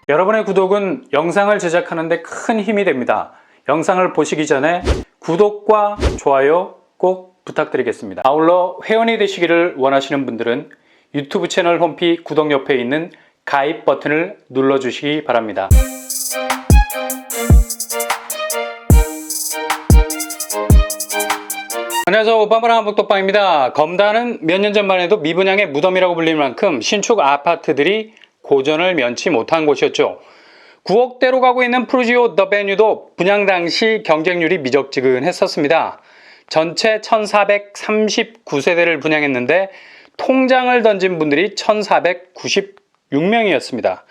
여러분의 구독은 영상을 제작하는 데 큰 힘이 됩니다. 영상을 보시기 전에 구독과 좋아요 꼭 부탁드리겠습니다. 아울러 회원이 되시기를 원하시는 분들은 유튜브 채널 홈피 구독 옆에 있는 가입 버튼을 눌러주시기 바랍니다. 안녕하세요. 오빠마랑 한복독방입니다. 검단은 몇 년 전만 해도 미분양의 무덤이라고 불릴 만큼 신축 아파트들이 고전을 면치 못한 곳이었죠. 9억대로 가고 있는 프루지오 더 베뉴도 분양 당시 경쟁률이 미적지근했었습니다. 전체 1439세대를 분양했는데 통장을 던진 분들이 1496명이었습니다.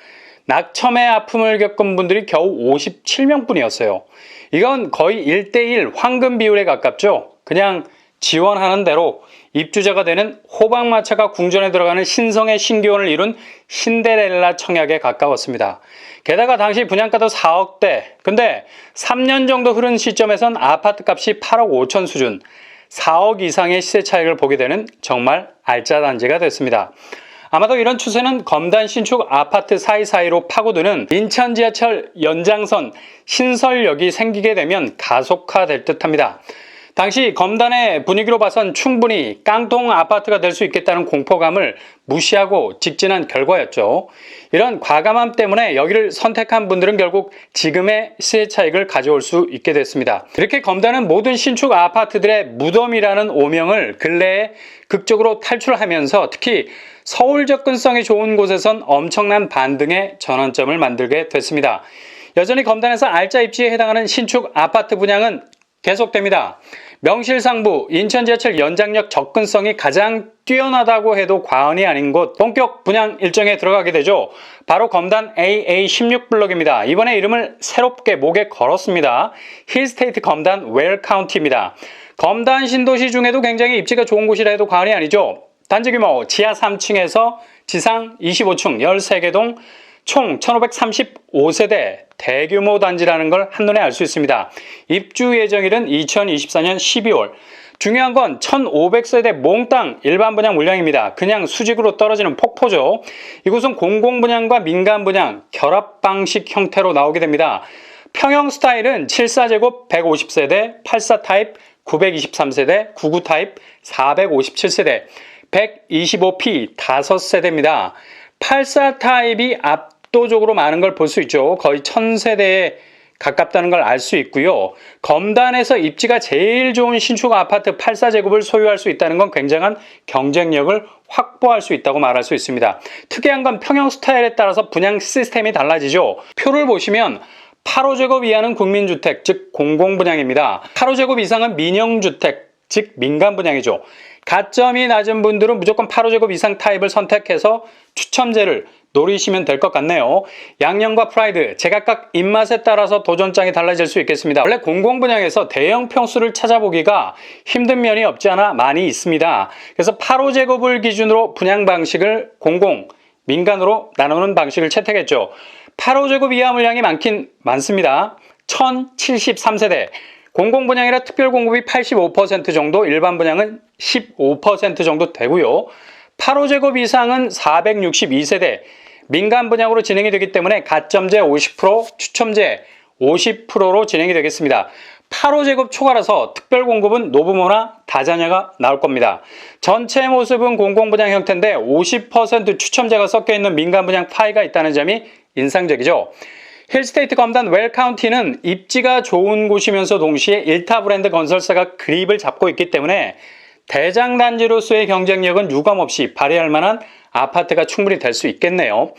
낙첨의 아픔을 겪은 분들이 겨우 57명뿐이었어요. 이건 거의 1대1 황금 비율에 가깝죠. 그냥 지원하는 대로 입주자가 되는 호박마차가 궁전에 들어가는 신성의 신기원을 이룬 신데렐라 청약에 가까웠습니다. 게다가 당시 분양가도 4억대. 근데 3년 정도 흐른 시점에선 아파트 값이 8억 5천 수준, 4억 이상의 시세 차익을 보게 되는 정말 알짜 단지가 됐습니다. 아마도 이런 추세는 검단 신축 아파트 사이사이로 파고드는 인천 지하철 연장선 신설역이 생기게 되면 가속화될 듯합니다. 당시 검단의 분위기로 봐선 충분히 깡통 아파트가 될 수 있겠다는 공포감을 무시하고 직진한 결과였죠. 이런 과감함 때문에 여기를 선택한 분들은 결국 지금의 시세 차익을 가져올 수 있게 됐습니다. 이렇게 검단은 모든 신축 아파트들의 무덤이라는 오명을 근래에 극적으로 탈출하면서 특히 서울 접근성이 좋은 곳에선 엄청난 반등의 전환점을 만들게 됐습니다. 여전히 검단에서 알짜 입지에 해당하는 신축 아파트 분양은 계속됩니다. 명실상부 인천 지하철 연장역 접근성이 가장 뛰어나다고 해도 과언이 아닌 곳 본격 분양 일정에 들어가게 되죠. 바로 검단 AA16블럭입니다. 이번에 이름을 새롭게 목에 걸었습니다. 힐스테이트 검단 웰카운티입니다. 검단 신도시 중에도 굉장히 입지가 좋은 곳이라 해도 과언이 아니죠. 단지 규모 지하 3층에서 지상 25층 13개 동 총 1535세대 대규모 단지라는 걸 한눈에 알 수 있습니다. 입주 예정일은 2024년 12월. 중요한 건 1500세대 몽땅 일반 분양 물량입니다. 그냥 수직으로 떨어지는 폭포죠. 이곳은 공공분양과 민간분양 결합 방식 형태로 나오게 됩니다. 평형 스타일은 74제곱 150세대, 84 타입 923세대, 99 타입 457세대, 125P 5세대입니다. 84 타입이 압도적으로 많은 걸 볼 수 있죠. 거의 1000세대에 가깝다는 걸 알 수 있고요. 검단에서 입지가 제일 좋은 신축 아파트 84제곱을 소유할 수 있다는 건 굉장한 경쟁력을 확보할 수 있다고 말할 수 있습니다. 특이한 건 평형 스타일에 따라서 분양 시스템이 달라지죠. 표를 보시면 8호제곱 이하는 국민주택, 즉 공공분양입니다. 8호제곱 이상은 민영주택, 즉 민간분양이죠. 가점이 낮은 분들은 무조건 8호제곱 이상 타입을 선택해서 추첨제를 노리시면 될 것 같네요. 양념과 프라이드, 제각각 입맛에 따라서 도전장이 달라질 수 있겠습니다. 원래 공공분양에서 대형 평수를 찾아보기가 힘든 면이 없지 않아 많이 있습니다. 그래서 8호제곱을 기준으로 분양 방식을 공공, 민간으로 나누는 방식을 채택했죠. 8호제곱 이하 물량이 많긴 많습니다. 1073세대. 공공분양이라 특별공급이 85% 정도, 일반 분양은 15% 정도 되고요. 8호제곱 이상은 462세대, 민간 분양으로 진행이 되기 때문에 가점제 50%, 추첨제 50%로 진행이 되겠습니다. 8호제곱 초과라서 특별공급은 노부모나 다자녀가 나올 겁니다. 전체 모습은 공공분양 형태인데 50% 추첨제가 섞여있는 민간분양 파이가 있다는 점이 인상적이죠. 힐스테이트 검단 웰카운티는 입지가 좋은 곳이면서 동시에 일타 브랜드 건설사가 그립을 잡고 있기 때문에 대장단지로서의 경쟁력은 유감없이 발휘할 만한 아파트가 충분히 될 수 있겠네요.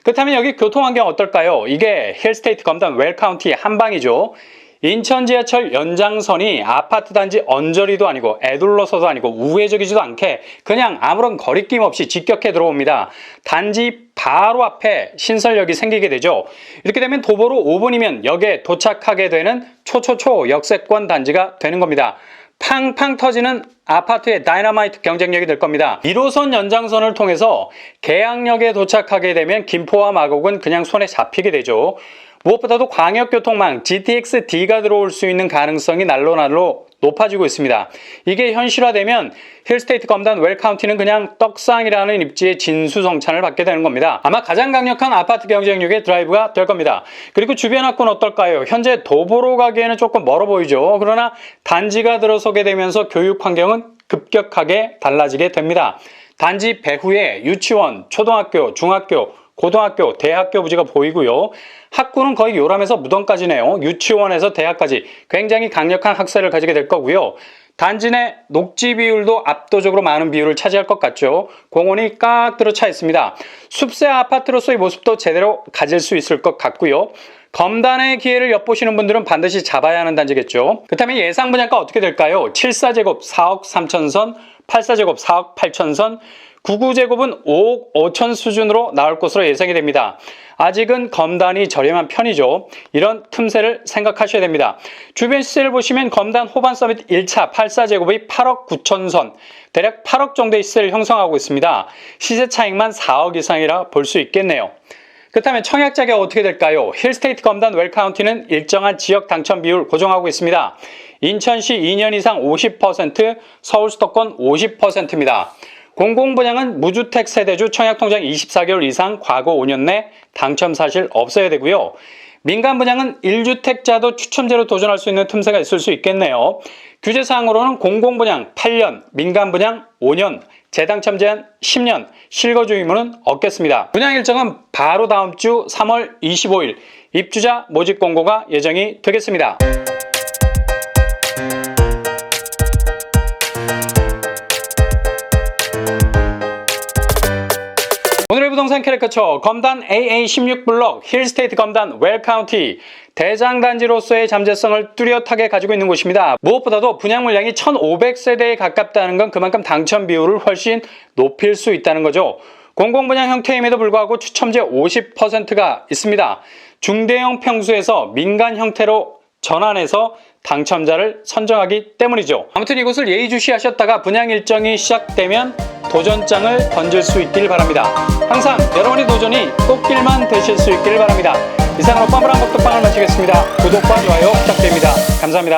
그렇다면 여기 교통환경 어떨까요? 이게 힐스테이트 검단 웰카운티 한방이죠. 인천 지하철 연장선이 아파트 단지 언저리도 아니고 애둘러서도 아니고 우회적이지도 않게 그냥 아무런 거리낌 없이 직격해 들어옵니다. 단지 바로 앞에 신설역이 생기게 되죠. 이렇게 되면 도보로 5분이면 역에 도착하게 되는 초초초 역세권 단지가 되는 겁니다. 팡팡 터지는 아파트의 다이너마이트 경쟁력이 될 겁니다. 1호선 연장선을 통해서 계양역에 도착하게 되면 김포와 마곡은 그냥 손에 잡히게 되죠. 무엇보다도 광역교통망 GTX-D가 들어올 수 있는 가능성이 날로 높아지고 있습니다. 이게 현실화되면 힐스테이트 검단 웰카운티는 그냥 떡상이라는 입지의 진수성찬을 받게 되는 겁니다. 아마 가장 강력한 아파트 경쟁력의 드라이브가 될 겁니다. 그리고 주변 학군 어떨까요? 현재 도보로 가기에는 조금 멀어 보이죠. 그러나 단지가 들어서게 되면서 교육 환경은 급격하게 달라지게 됩니다. 단지 배후에 유치원, 초등학교, 중학교, 고등학교, 대학교 부지가 보이고요. 학군은 거의 요람에서 무덤까지네요. 유치원에서 대학까지 굉장히 강력한 학세를 가지게 될 거고요. 단지 내 녹지 비율도 압도적으로 많은 비율을 차지할 것 같죠. 공원이 꽉 들어차 있습니다. 숲새 아파트로서의 모습도 제대로 가질 수 있을 것 같고요. 검단의 기회를 엿보시는 분들은 반드시 잡아야 하는 단지겠죠. 그렇다면 예상 분양가 어떻게 될까요? 74제곱 4억 3천선, 84제곱 4억 8천선, 99제곱은 5억 5천 수준으로 나올 것으로 예상이 됩니다. 아직은 검단이 저렴한 편이죠. 이런 틈새를 생각하셔야 됩니다. 주변 시세를 보시면 검단 호반 서밋 1차 84제곱이 8억 9천 선, 대략 8억 정도의 시세를 형성하고 있습니다. 시세 차익만 4억 이상이라 볼 수 있겠네요. 그렇다면 청약 자격 어떻게 될까요? 힐스테이트 검단 웰카운티는 일정한 지역 당첨 비율 고정하고 있습니다. 인천시 2년 이상 50%, 서울 수도권 50%입니다. 공공분양은 무주택 세대주 청약통장 24개월 이상 과거 5년 내 당첨 사실 없어야 되고요. 민간분양은 1주택자도 추첨제로 도전할 수 있는 틈새가 있을 수 있겠네요. 규제사항으로는 공공분양 8년, 민간분양 5년, 재당첨 제한 10년, 실거주 의무는 없겠습니다. 분양 일정은 바로 다음 주 3월 25일 입주자 모집 공고가 예정이 되겠습니다. 오늘의 부동산 캐릭터처 검단 AA16블럭 힐스테이트 검단 웰카운티 대장단지로서의 잠재성을 뚜렷하게 가지고 있는 곳입니다. 무엇보다도 분양 물량이 1500세대에 가깝다는 건 그만큼 당첨 비율을 훨씬 높일 수 있다는 거죠. 공공분양 형태임에도 불구하고 추첨제 50%가 있습니다. 중대형 평수에서 민간 형태로 전환해서 당첨자를 선정하기 때문이죠. 아무튼 이곳을 예의주시하셨다가 분양 일정이 시작되면 도전장을 던질 수 있길 바랍니다. 항상 여러분의 도전이 꽃길만 되실 수 있길 바랍니다. 이상으로 뻔뻔한 복덕방을 마치겠습니다. 구독과 좋아요 부탁드립니다. 감사합니다.